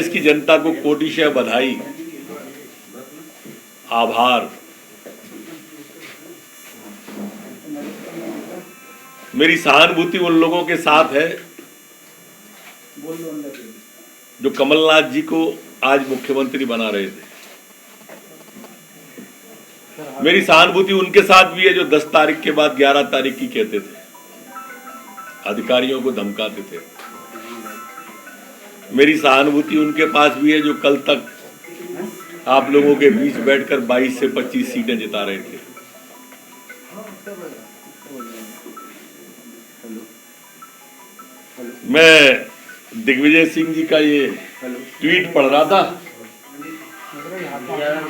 प्रदेश की जनता को कोटिशः बधाई, आभार। मेरी सहानुभूति उन लोगों के साथ है जो कमलनाथ जी को आज मुख्यमंत्री बना रहे थे। मेरी सहानुभूति उनके साथ भी है जो 10 तारीख के बाद 11 तारीख की कहते थे, अधिकारियों को धमकाते थे। मेरी सहानुभूति उनके पास भी है जो कल तक आप लोगों के बीच बैठकर 22 से 25 सीटें जिता रहे थे। मैं दिग्विजय सिंह जी का ये ट्वीट पढ़ रहा था।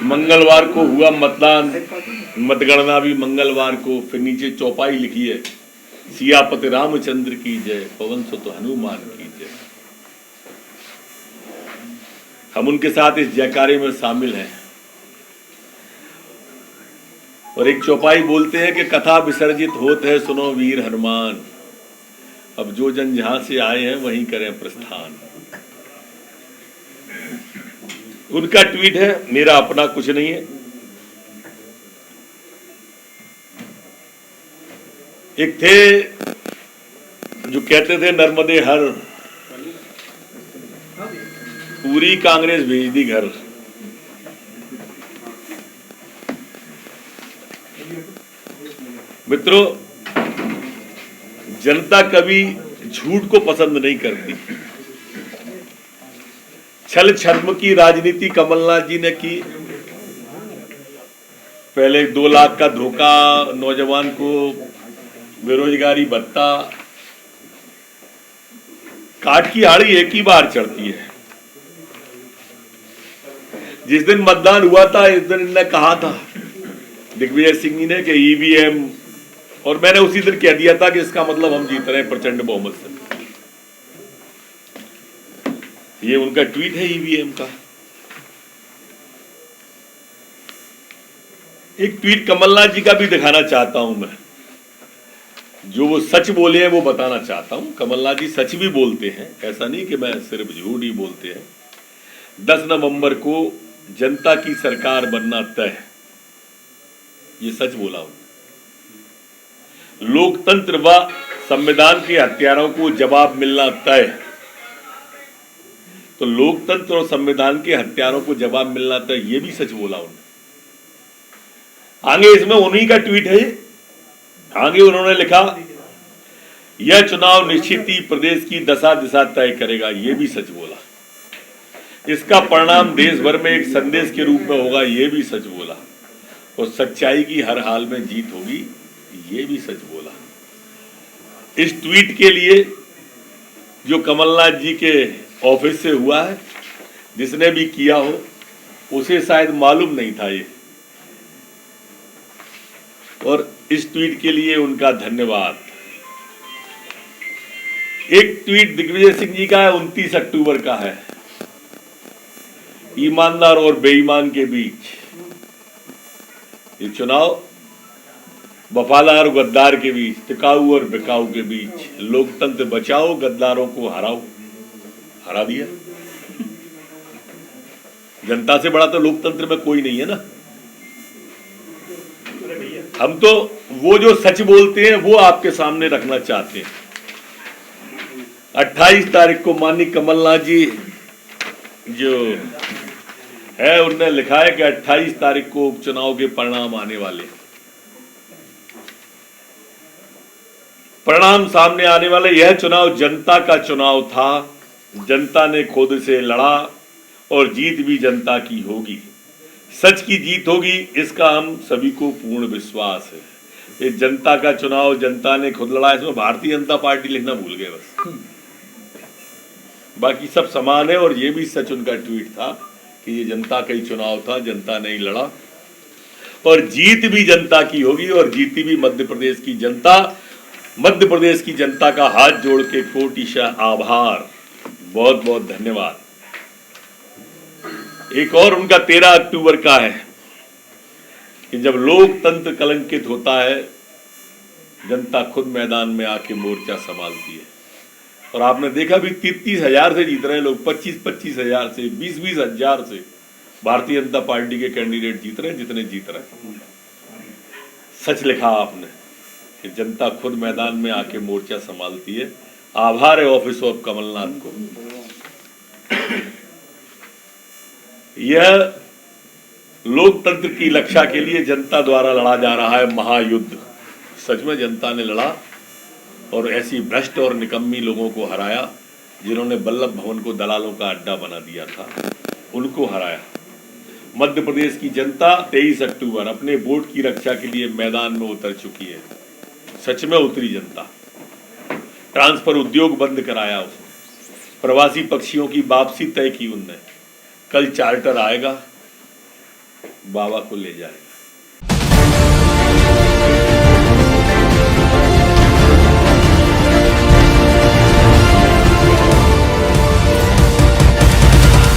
मंगलवार को हुआ मतदान, मतगणना भी मंगलवार को। फिर नीचे चौपाई लिखी है, सियापति रामचंद्र की जय, पवन सुत हनुमान की जय। हम उनके साथ इस जयकारे में शामिल हैं। और एक चौपाई बोलते हैं कि कथा विसर्जित होत है सुनो वीर हनुमान, अब जो जन जहां से आए हैं वहीं करें प्रस्थान। उनका ट्वीट है, मेरा अपना कुछ नहीं है। एक थे जो कहते थे नर्मदे हर, पूरी कांग्रेस भेज दी घर। मित्रों, जनता कभी झूठ को पसंद नहीं करती। छल छद्म की राजनीति कमलनाथ जी ने की। पहले 2 लाख का धोखा, नौजवान को बेरोजगारी भत्ता। काट की आड़ी एक ही बार चढ़ती है। जिस दिन मतदान हुआ था, इस दिन इन्होंने कहा था दिग्विजय सिंह जी ने कि ईवीएम, और मैंने उसी दिन कह दिया था कि इसका मतलब हम जीत रहे हैं प्रचंड बहुमत से। ये उनका ट्वीट है ईवीएम का। एक ट्वीट कमलनाथ जी का भी दिखाना चाहता हूं मैं। जो वो सच बोले हैं वो बताना चाहता हूं। कमलनाथ जी सच भी बोलते हैं, ऐसा नहीं कि मैं सिर्फ झूठ ही बोलते हैं। 10 नवंबर को जनता की सरकार बनना तय, ये सच बोला उन्होंने। लोकतंत्र व संविधान के हत्यारों को जवाब मिलना तय। तो लोकतंत्र और संविधान के हत्यारों को जवाब मिलना तय, ये भी सच बोला उन्होंने। आगे इसमें उन्हीं का ट्वीट है। आगे उन्होंने लिखा, यह चुनाव निश्चित ही प्रदेश की दशा दिशा तय करेगा, ये भी सच बोला। इसका परिणाम देश भर में एक संदेश के रूप में होगा, ये भी सच बोला। और सच्चाई की हर हाल में जीत होगी, ये भी सच बोला। इस ट्वीट के लिए जो कमलनाथ जी के ऑफिस से हुआ है, जिसने भी किया हो उसे शायद मालूम नहीं था ये। और इस ट्वीट के लिए उनका धन्यवाद। एक ट्वीट दिग्विजय सिंह जी का है, 29 अक्टूबर का है। ईमानदार और बेईमान के बीच ये चुनाव, वफादार और गद्दार के बीच, टिकाऊ और बिकाऊ के बीच, लोकतंत्र बचाओ, गद्दारों को हराओ। हरा दिया। जनता से बड़ा तो लोकतंत्र में कोई नहीं है ना। हम तो वो जो सच बोलते हैं वो आपके सामने रखना चाहते हैं। 28 तारीख को माननीय कमलनाथ जी जो है, उन्होंने लिखा है कि 28 तारीख को उपचुनाव के परिणाम आने वाले। परिणाम सामने आने वाले। यह चुनाव जनता का चुनाव था। जनता ने खुद से लड़ा और जीत भी जनता की होगी। सच की जीत होगी, इसका हम सभी को पूर्ण विश्वास है। ये जनता का चुनाव, जनता ने खुद लड़ा, इसमें भारतीय जनता पार्टी लिखना भूल गए बस। बाकी सब समान है। और ये भी सच उनका ट्वीट था कि ये जनता का ही चुनाव था, जनता ने ही लड़ा और जीत भी जनता की होगी। और जीती भी मध्य प्रदेश की जनता। मध्य प्रदेश की जनता का हाथ जोड़ के कोटिशः आभार, बहुत बहुत धन्यवाद। एक और उनका 13 अक्टूबर का है कि जब लोकतंत्र कलंकित होता है, जनता खुद मैदान में आके मोर्चा संभालती है। और आपने देखा भी 33,000 से जीत रहे हैं लोग, 25,000 से, 20,000 से भारतीय जनता पार्टी के कैंडिडेट जीत रहे हैं जितने जीत रहे हैं। सच लिखा आपने कि जनता खुद मैदान में आके मोर्चा संभालती है। आभार है ऑफिस ऑफ कमलनाथ को। यह लोकतंत्र की रक्षा के लिए जनता द्वारा लड़ा जा रहा है महायुद्ध। सच में जनता ने लड़ा और ऐसी भ्रष्ट और निकम्मी लोगों को हराया जिन्होंने वल्लभ भवन को दलालों का अड्डा बना दिया था, उनको हराया। मध्य प्रदेश की जनता 23 अक्टूबर अपने वोट की रक्षा के लिए मैदान में उतर चुकी है। सच में उतरी जनता। ट्रांसफर उद्योग बंद कराया उसने, प्रवासी पक्षियों की वापसी तय की उनने। कल चार्टर आएगा, बाबा को ले जाएगा।